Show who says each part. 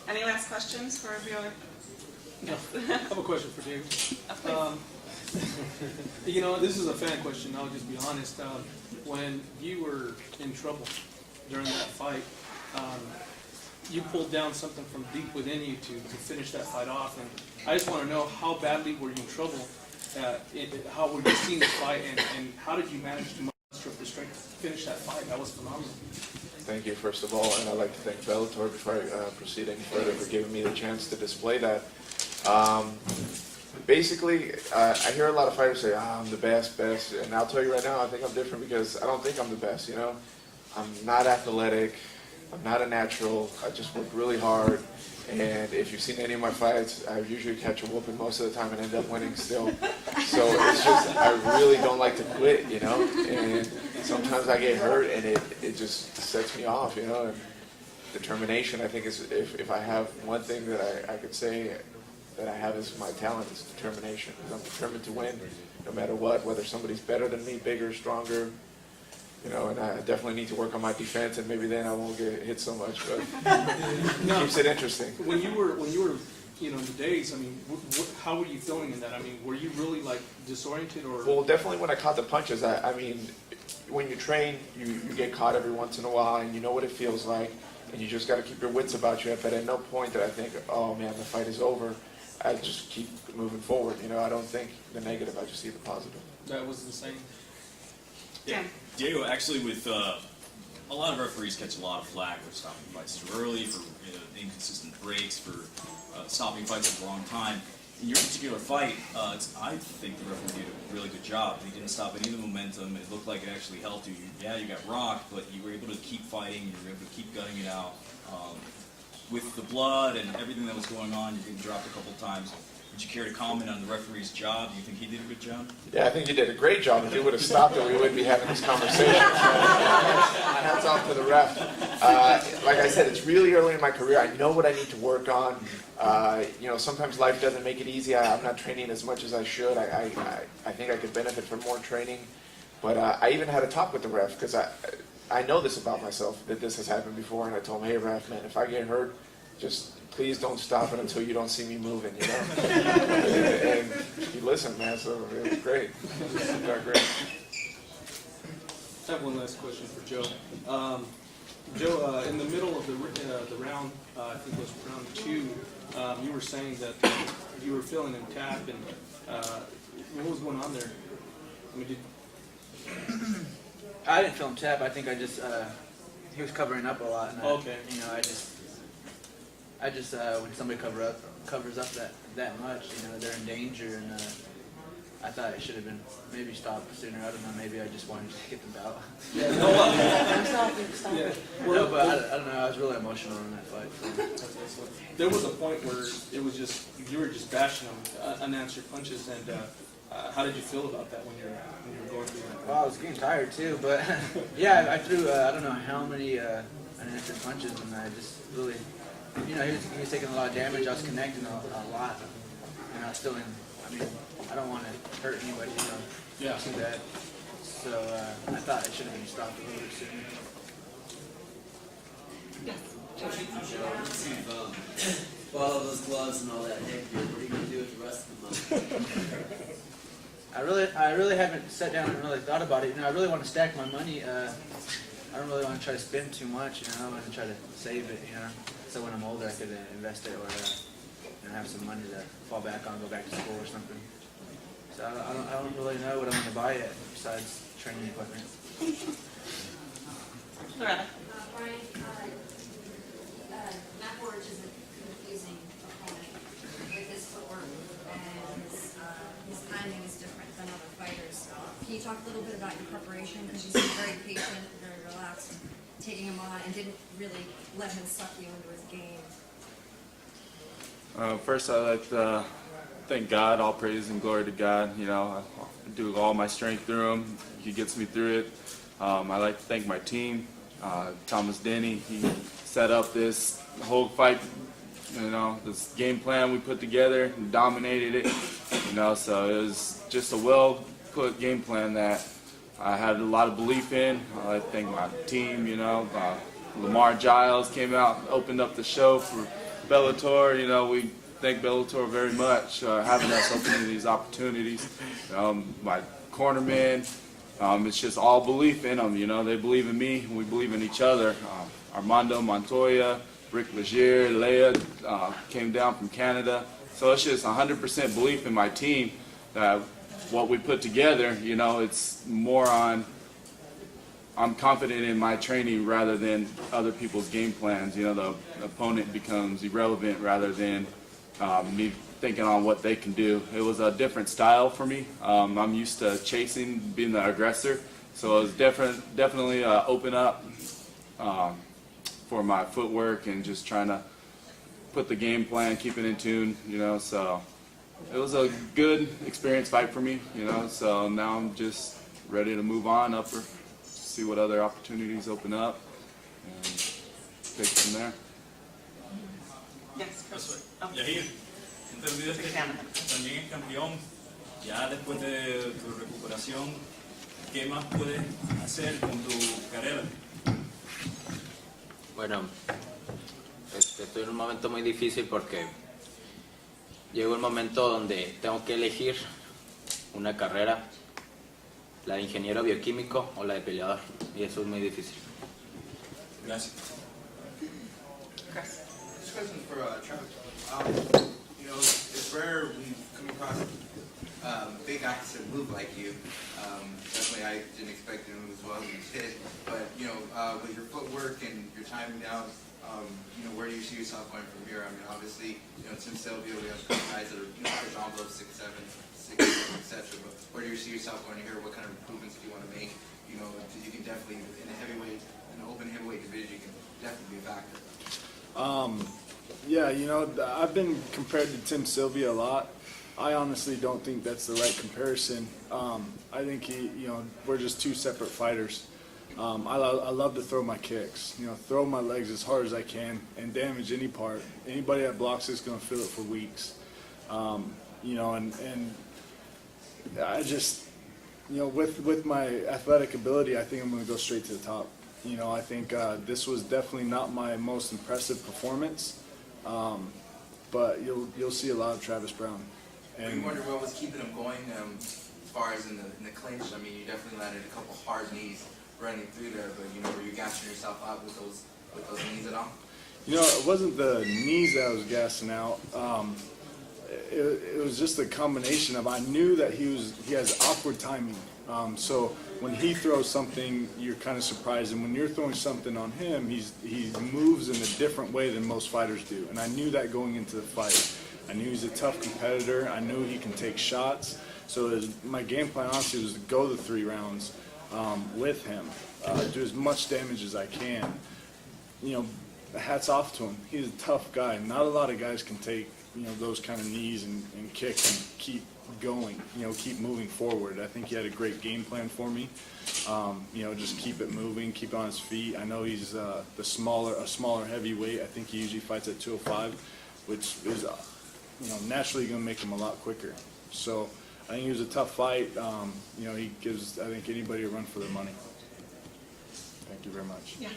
Speaker 1: Any last questions for Viola?
Speaker 2: No. I have a question for Diego.
Speaker 1: Please.
Speaker 2: You know, this is a fan question. I'll just be honest. When you were in trouble during that fight, you pulled down something from deep within you to finish that fight off. And I just want to know, how badly were you in trouble? How were you seeing the fight, and how did you manage to muster up the strength to finish that fight? That was phenomenal.
Speaker 3: Thank you, first of all, and I'd like to thank Bellator before I proceed any further for giving me the chance to display that. Basically, I hear a lot of fighters say, I'm the best, and I'll tell you right now, I think I'm different because I don't think I'm the best, you know? I'm not athletic, I'm not a natural, I just work really hard, and if you've seen any of my fights, I usually catch a whooping most of the time and end up winning still. So it's just, I really don't like to quit, you know? And sometimes I get hurt and it just sets me off, you know? And determination, I think, is if I have one thing that I could say that I have is my talent is determination. I'm determined to win no matter what, whether somebody's better than me, bigger, stronger, you know, and I definitely need to work on my defense, and maybe then I won't get hit so much, but it keeps it interesting.
Speaker 2: When you were, you know, in the days, I mean, how were you feeling in that? I mean, were you really like disoriented, or?
Speaker 3: Well, definitely when I caught the punches, I mean, when you train, you get caught every once in a while, and you know what it feels like, and you just got to keep your wits about you. But at no point did I think, oh man, the fight is over. I just keep moving forward. You know, I don't think the negative, I just see the positive.
Speaker 2: That was the same.
Speaker 4: Yeah. Diego, actually, with a lot of referees catch a lot of flack for stopping fights too early, for inconsistent breaks, for stopping fights at the wrong time. In your particular fight, I think the referee did a really good job. He didn't stop any of the momentum. It looked like it actually helped you. Yeah, you got rocked, but you were able to keep fighting. You were able to keep gutting it out. With the blood and everything that was going on, you getting dropped a couple times. Would you care to comment on the referee's job? Do you think he did a good job?
Speaker 3: Yeah, I think he did a great job. If he would have stopped it, we wouldn't be having this conversation. Hats off to the ref. Like I said, it's really early in my career. I know what I need to work on. You know, sometimes life doesn't make it easy. I'm not training as much as I should. I think I could benefit from more training. But I even had a talk with the ref because I know this about myself, that this has happened before, and I told him, hey, ref, man, if I get hurt, just please don't stop it until you don't see me moving, you know? and he listened, man, so it was great. It got great.
Speaker 2: I have one last question for Joe. Joe, in the middle of the round, I think it was round 2, you were saying that you were feeling him tap, and what was going on there? I mean,
Speaker 5: I didn't feel him tap. I think I just he was covering up a lot, and
Speaker 2: okay.
Speaker 5: You know, I just when somebody covers up that much, you know, they're in danger, and I thought it should have been maybe stopped sooner. I don't know. Maybe I just wanted to get the belt.
Speaker 2: Yeah,
Speaker 5: Stop it. No, but I don't know. I was really emotional in that fight. So.
Speaker 2: There was a point where it was just you were just bashing them, unanswered punches, and how did you feel about that when you were going through that?
Speaker 5: Well, I was getting tired too, but yeah, I threw I don't know how many unanswered punches, and I just really, you know, he was taking a lot of damage. I was connecting a lot, and I was still in. I mean, I don't want to hurt anybody, you know,
Speaker 2: Yeah.
Speaker 5: too bad. So I thought it should have been stopped a little bit sooner.
Speaker 6: Follow those gloves and all that headgear. What are you going to do with the rest of the month?
Speaker 5: I really haven't sat down and really thought about it. You know, I really want to stack my money. I don't really want to try to spend too much. You know, I want to try to save it. You know, so when I'm older, I could invest it or you know, have some money to fall back on, go back to school or something. So I don't really know what I'm going to buy yet besides training equipment.
Speaker 1: Loretta.
Speaker 7: Brian, Matt Borge is a confusing opponent with his footwork, and his timing is different than other fighters. Can you talk a little bit about your preparation? Because you seem very patient, very relaxed, taking him on, and didn't really let him suck you into his game.
Speaker 8: First, I'd like to thank God, all praise and glory to God. You know, I do all my strength through him. He gets me through it. I'd like to thank my team, Thomas Denny. He set up this whole fight, you know, this game plan we put together and dominated it. You know, so it was just a well-put game plan that I had a lot of belief in. I thank my team, you know. Lamar Giles came out and opened up the show for Bellator, you know, we thank Bellator very much having us opening these opportunities. My cornermen, it's just all belief in them. You know, they believe in me, we believe in each other. Armando Montoya, Rick Legier, Leia came down from Canada. So it's just 100% belief in my team that what we put together, you know, it's more on I'm confident in my training rather than other people's game plans. You know, the opponent becomes irrelevant rather than me thinking on what they can do. It was a different style for me. I'm used to chasing, being the aggressor, so it was definitely open up for my footwork and just trying to put the game plan, keep it in tune. You know, so it was a good experience fight for me. You know, so now I'm just ready to move on upper. See what other opportunities open up and take it from there.
Speaker 1: Yes, Chris. Oh.
Speaker 4: Yair, no te olvides que también es campeón. Ya después de tu recuperación, ¿qué más puedes hacer con tu carrera?
Speaker 9: Bueno, estoy en un momento muy difícil porque llegó un momento donde tengo que elegir una carrera, la de ingeniero bioquímico o la de peleador, y eso es muy difícil.
Speaker 4: Gracias.
Speaker 1: Chris.
Speaker 10: This question is for Travis. You know, it's rare when you come across big guys that move like you. Definitely, I didn't expect you to move as well as you did. But you know, with your footwork and your timing now, you know, where do you see yourself going from here? I mean, obviously, you know, Tim Sylvia, we have guys that are, you know, push envelope 6'7", 6'8", etc. But where do you see yourself going here? What kind of improvements do you want to make? You know, because you can definitely in a heavyweight, in an open heavyweight division, you can definitely be a factor.
Speaker 11: Yeah, you know, I've been compared to Tim Sylvia a lot. I honestly don't think that's the right comparison. I think we're just two separate fighters. I love to throw my kicks, you know, throw my legs as hard as I can and damage any part. Anybody that blocks is going to feel it for weeks. You know, and I just, you know, with my athletic ability, I think I'm going to go straight to the top. You know, I think this was definitely not my most impressive performance, but you'll see a lot of Travis Brown.
Speaker 10: And you wonder what was keeping him going as far as in the clinch. I mean, you definitely landed a couple hard knees running through there, but you know, were you gassing yourself out with those knees at all?
Speaker 11: You know, it wasn't the knees that I was gassing out. It was just a combination of I knew that he has awkward timing. So when he throws something, you're kind of surprised, and when you're throwing something on him, he moves in a different way than most fighters do. And I knew that going into the fight. I knew he's a tough competitor. I knew he can take shots. So my game plan honestly was to go the 3 rounds with him, do as much damage as I can. You know, hats off to him. He's a tough guy. Not a lot of guys can take, you know, those kind of knees and kick and keep going, you know, keep moving forward. I think he had a great game plan for me. You know, just keep it moving, keep on his feet. I know he's a smaller heavyweight. I think he usually fights at 205, which is, you know, naturally going to make him a lot quicker. So I think it was a tough fight. You know, he gives, I think, anybody a run for their money. Thank you very much.
Speaker 1: Yes.